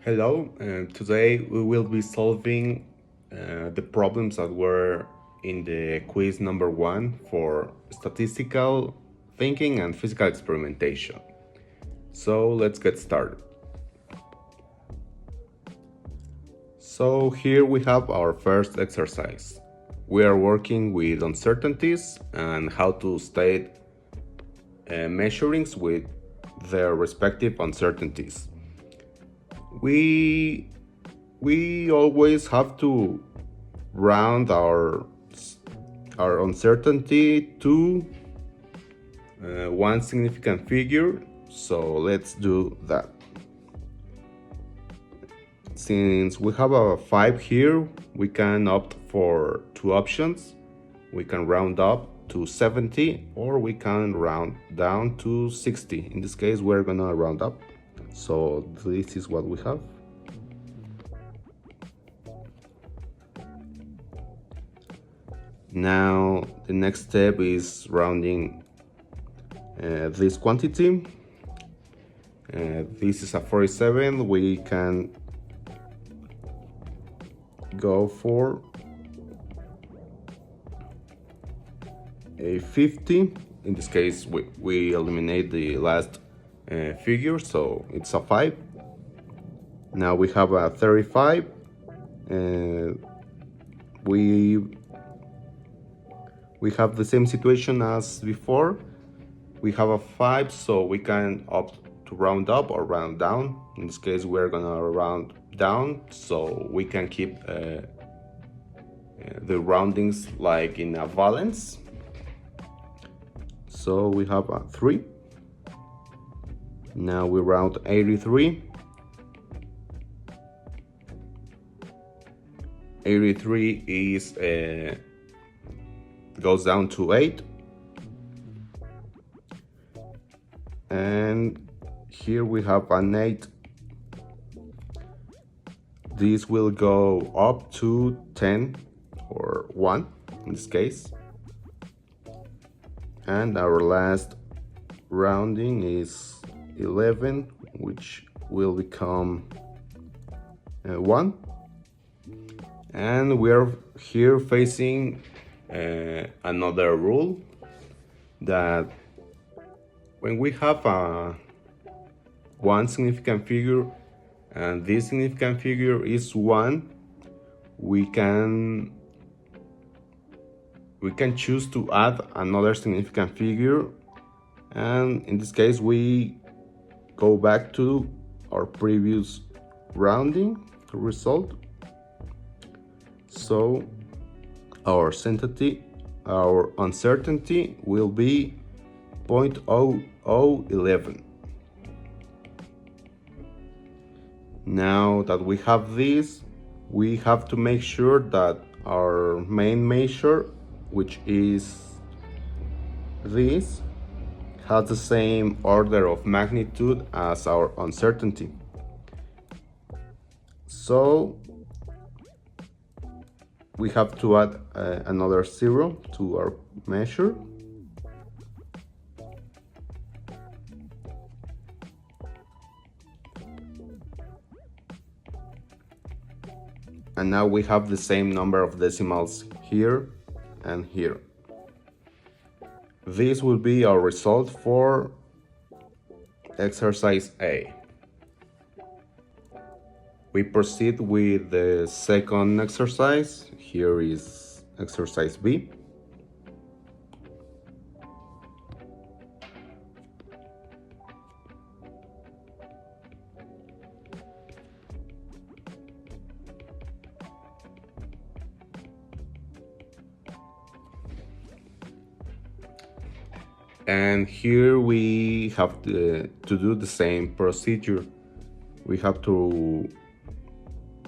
Hello, today we will be solving the problems that were in the quiz number 1 for statistical thinking and physical experimentation. So let's get started. So here we have our first exercise. We are working with uncertainties and how to state measurings with their respective uncertainties. We we always have to round our uncertainty to one significant figure, so let's do that. Since we have a 5 here, we can opt for two options. We can round up to 70 or we can round down to 60. In this case, we're gonna round up, so this is what we have. Now the next step is rounding this quantity. This is a 47. We can go for a 50. In this case, we eliminate the last figure, so it's a 5. Now we have a 35. We have the same situation as before. We have a 5, so we can opt to round up or round down. In this case, we're gonna round down, so we can keep the roundings like in a valence. So we have a 3. Now we round 83. 83 is goes down to 8. And here we have an 8. This will go up to 10 or 1 in this case. And our last rounding is 11, which will become 1. And we're here facing another rule that when we have one significant figure and this significant figure is 1, we can choose to add another significant figure, and in this case we go back to our previous rounding result. So our uncertainty will be 0.0011. Now that we have this, we have to make sure that our main measure, which is this, has the same order of magnitude as our uncertainty. So we have to add another 0 to our measure. And now we have the same number of decimals here and here. This will be our result for exercise A. We proceed with the second exercise. Here is exercise B. And here we have to do the same procedure. We have to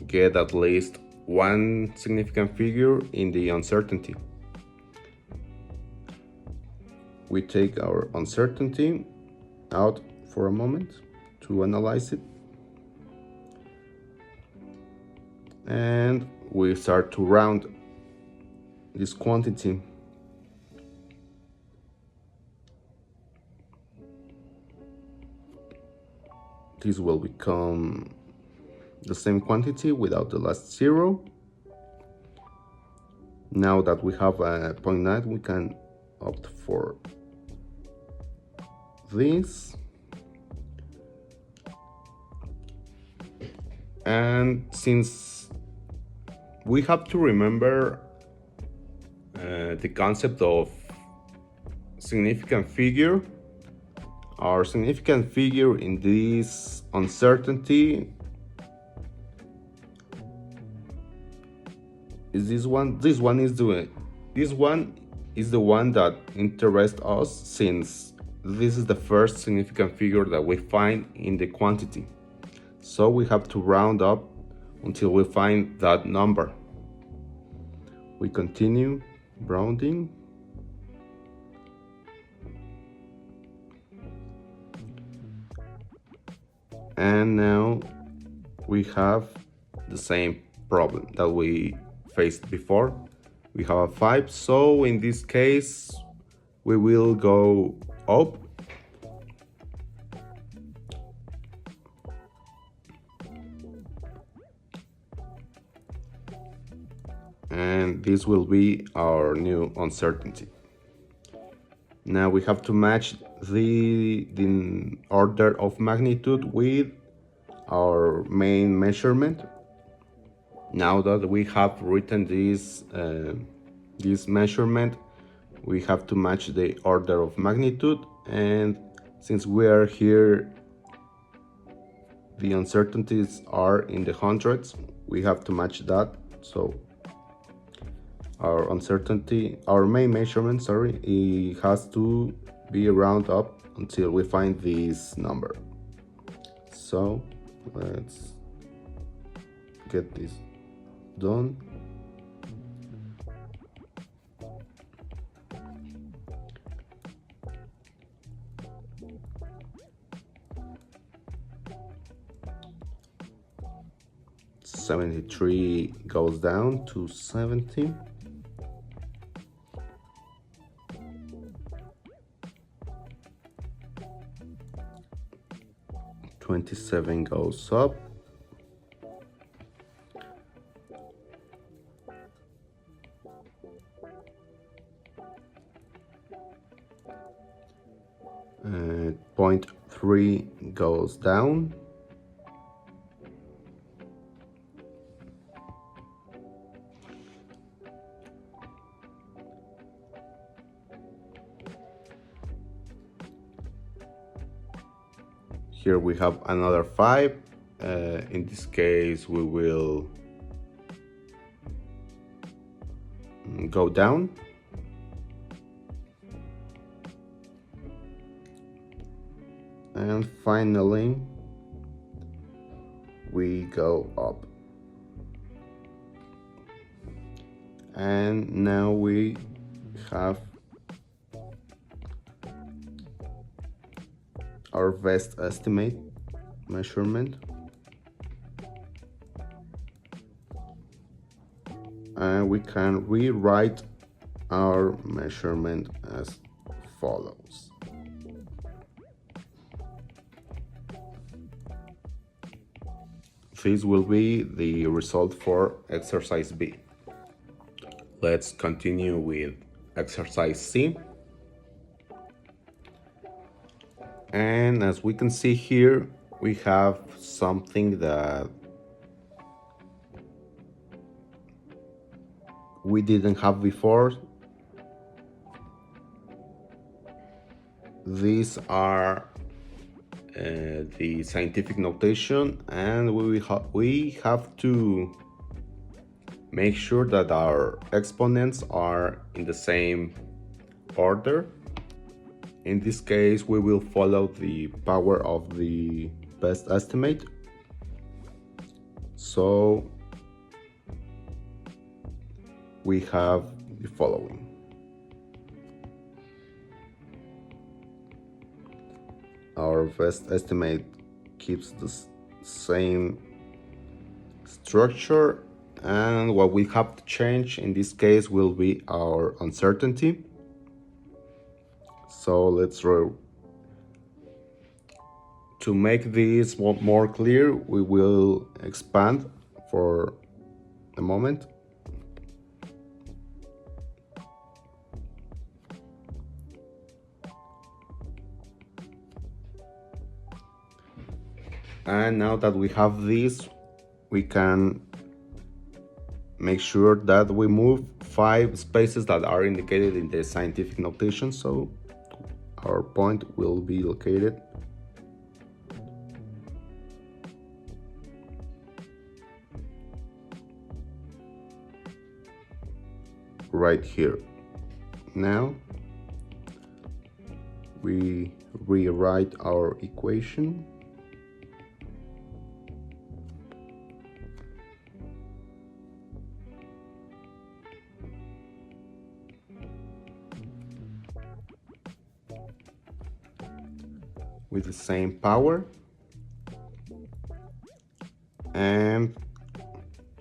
get at least one significant figure in the uncertainty. We take our uncertainty out for a moment to analyze it. And we start to round this quantity. This will become the same quantity without the last zero. Now that we have a 0.9, we can opt for this. And since we have to remember the concept of significant figure, our significant figure in this uncertainty is this one. This one is the one that interests us, since this is the first significant figure that we find in the quantity. So we have to round up until we find that number. We continue rounding. And now we have the same problem that we faced before. We have a 5, so in this case we will go up and this will be our new uncertainty. Now we have to match the order of magnitude with our main measurement. Now that we have written this measurement, we have to match the order of magnitude, and since we are here, the uncertainties are in the hundreds, we have to match that. So our main measurement, it has to be round up until we find this number. So let's get this done. $73 goes down to 70. $27 goes up. $0.3 goes down. Here we have another 5. In this case, we will go down. And finally, we go up. And now we have our best estimate measurement, and we can rewrite our measurement as follows. This will be the result for exercise B. Let's continue with exercise C. And as we can see here, we have something that we didn't have before. These are the scientific notation, and we have to make sure that our exponents are in the same order. In this case, we will follow the power of the best estimate. So we have the following. Our best estimate keeps the same structure, and what we have to change in this case will be our uncertainty. So let's to To make this more clear, we will expand for a moment. And now that we have this, we can make sure that we move 5 spaces that are indicated in the scientific notation, so our point will be located right here. Now we rewrite our equation. With the same power, and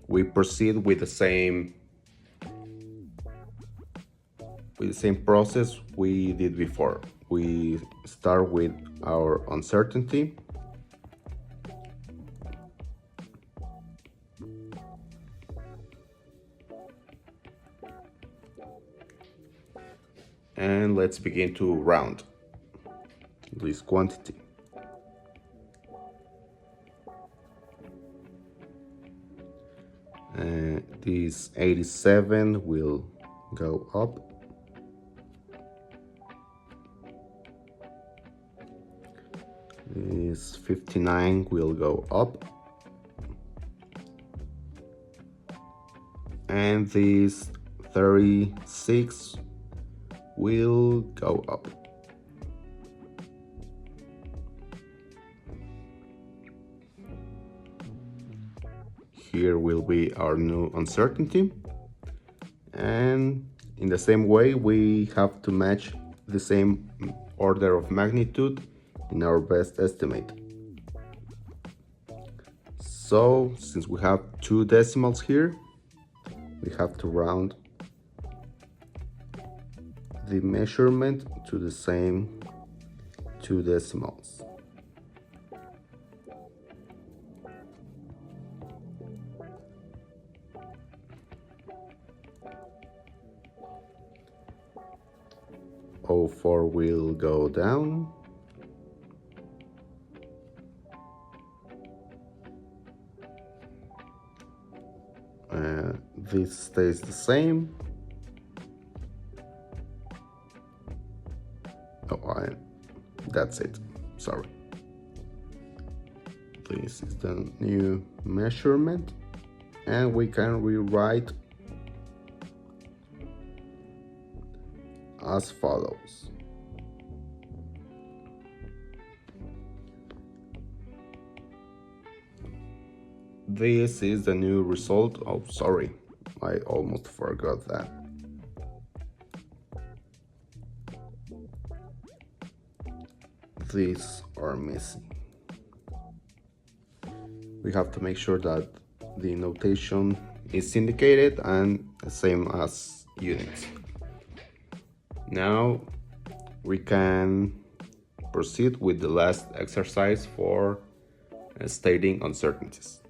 we proceed with the same process we did before. We start with our uncertainty, and let's begin to round this quantity. This 87 will go up. This 59 will go up. And this 36 will go up. Here will be our new uncertainty, and in the same way we have to match the same order of magnitude in our best estimate. So since we have 2 decimals here, we have to round the measurement to the same 2 decimals. O4 will go down. This stays the same. Oh, that's it. Sorry. This is the new measurement, and we can rewrite as follows. This is the new result. Oh, sorry, I almost forgot that. These are missing. We have to make sure that the notation is indicated and the same as units. Now we can proceed with the last exercise for stating uncertainties.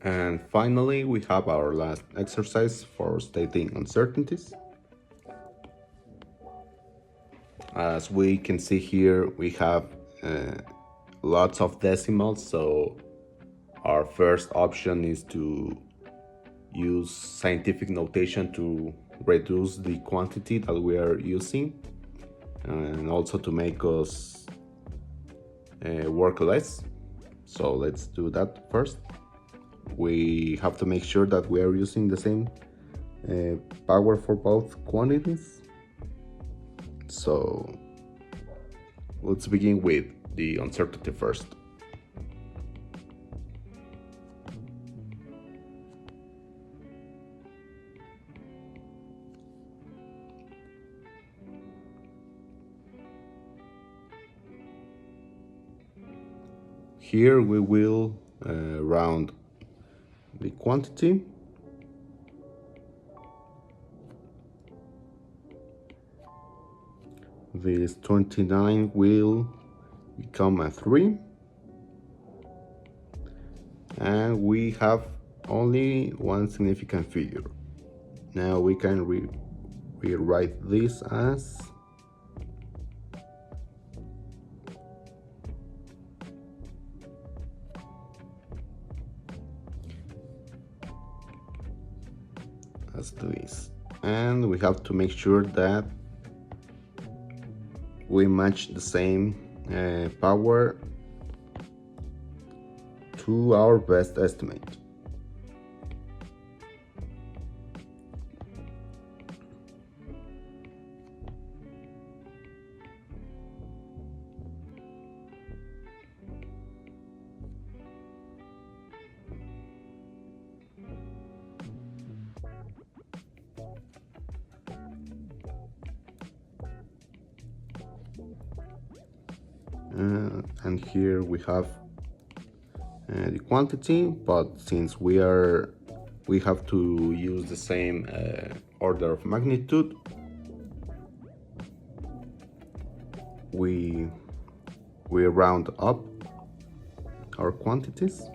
And finally, we have our last exercise for stating uncertainties. As we can see here, we have lots of decimals, so our first option is to use scientific notation to reduce the quantity that we are using, and also to make us work less. So let's do that first. We have to make sure that we are using the same power for both quantities. So let's begin with the uncertainty first. Here we will round the quantity. This 29 will become a 3. and we have only one significant figure. Now we can rewrite this as this, and we have to make sure that we match the same power to our best estimate. And here we have the quantity, but since we have to use the same order of magnitude, we round up our quantities.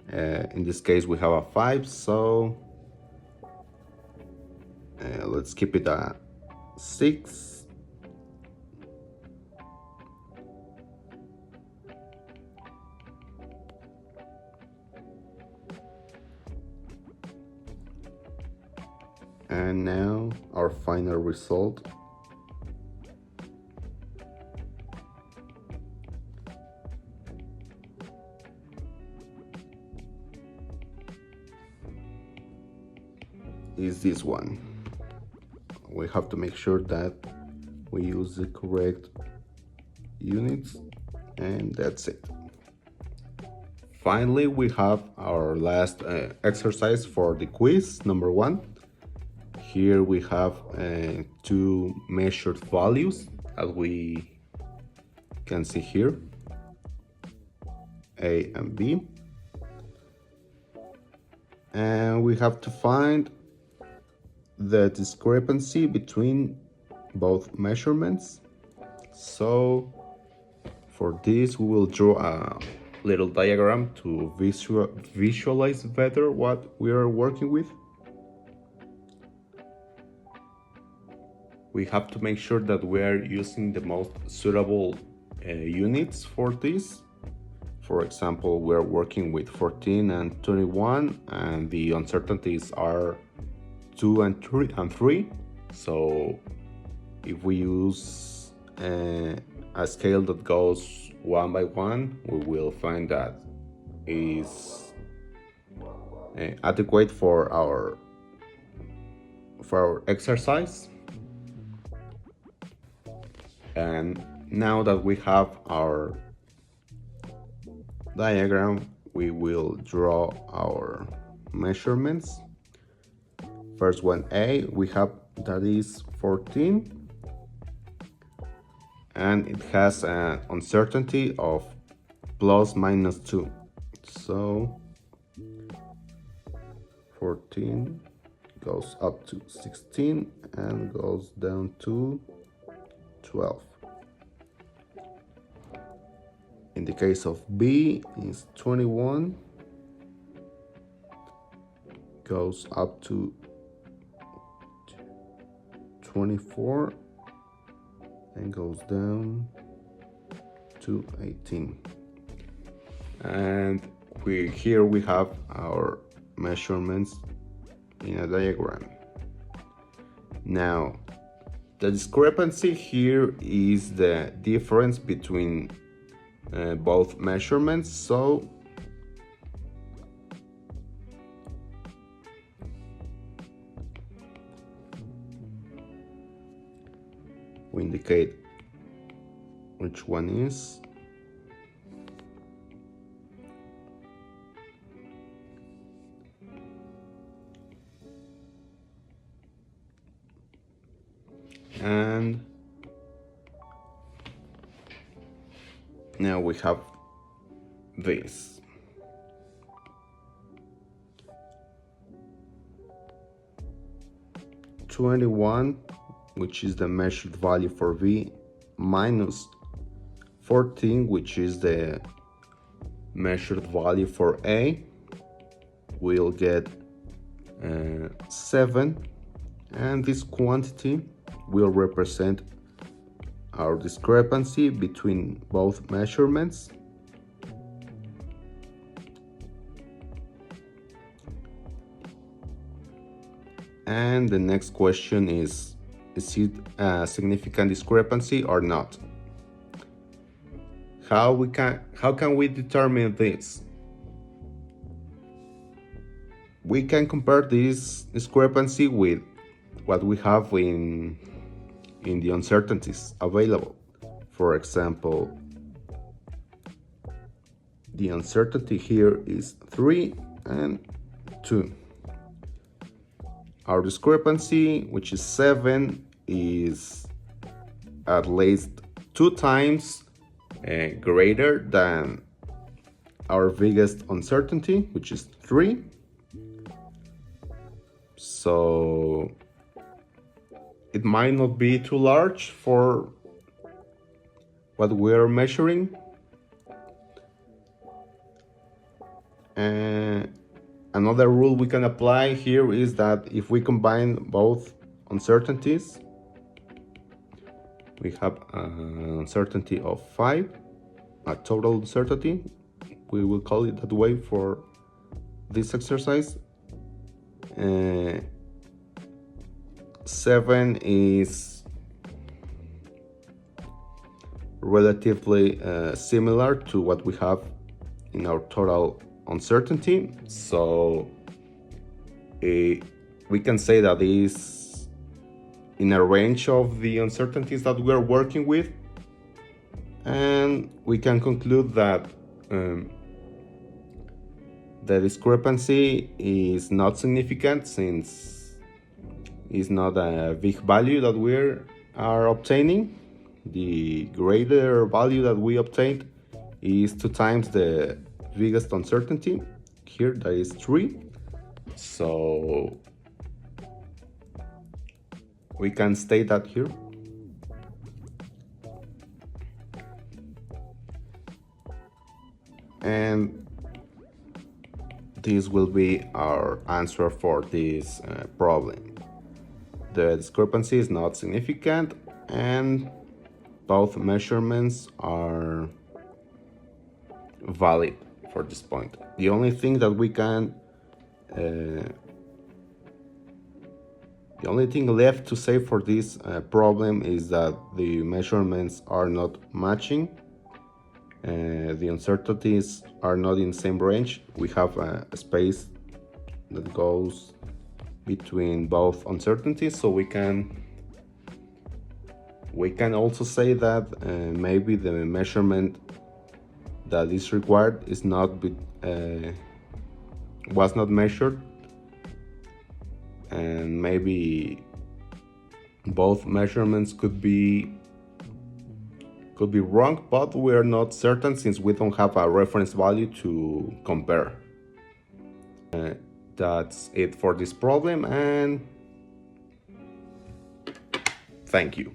In this case we have a 5, so let's keep it at 6. And now our final result is this one. We have to make sure that we use the correct units, and that's it. Finally, we have our last exercise for the quiz, number 1. Here we have 2 measured values, as we can see here, A and B. And we have to find the discrepancy between both measurements. So for this we will draw a little diagram to visualize better what we are working with. We have to make sure that we are using the most suitable units for this. For example, we are working with 14 and 21, and the uncertainties are 2 and 3. So if we use a scale that goes 1 by 1, we will find that is adequate for our exercise. And now that we have our diagram, we will draw our measurements. First one, A, we have that is 14, and it has an uncertainty of plus minus 2. So 14 goes up to 16 and goes down to 12. In the case of B, is 21, goes up to 24 and goes down to 18. And here we have our measurements in a diagram. Now, the discrepancy here is the difference between both measurements. So we indicate which one is. And now we have this. (21), which is the measured value for V, minus 14, which is the measured value for A, we'll get 7, and this quantity will represent our discrepancy between both measurements. And the next question is it a significant discrepancy or not? How can we determine this? We can compare this discrepancy with what we have in the uncertainties available. For example, the uncertainty here is 3 and 2. Our discrepancy, which is 7, is at least 2 times greater than our biggest uncertainty, which is 3. So it might not be too large for what we're measuring. Another rule we can apply here is that if we combine both uncertainties, we have an uncertainty of 5, a total uncertainty, we will call it that way for this exercise. 7 is relatively similar to what we have in our total uncertainty, so we can say that is in a range of the uncertainties that we are working with, and we can conclude that the discrepancy is not significant since it's not a big value that we are obtaining. The greater value that we obtained is 2 times the biggest uncertainty. Here that is 3. So we can state that here. And this will be our answer for this problem. The discrepancy is not significant and both measurements are valid for this point. The only thing that we can the only thing left to say for this problem is that the measurements are not matching. The uncertainties are not in the same range. We have a space that goes between both uncertainties, so we can also say that maybe the measurement that is required is was not measured, and maybe both measurements could be wrong, but we are not certain since we don't have a reference value to compare. That's it for this problem, and thank you.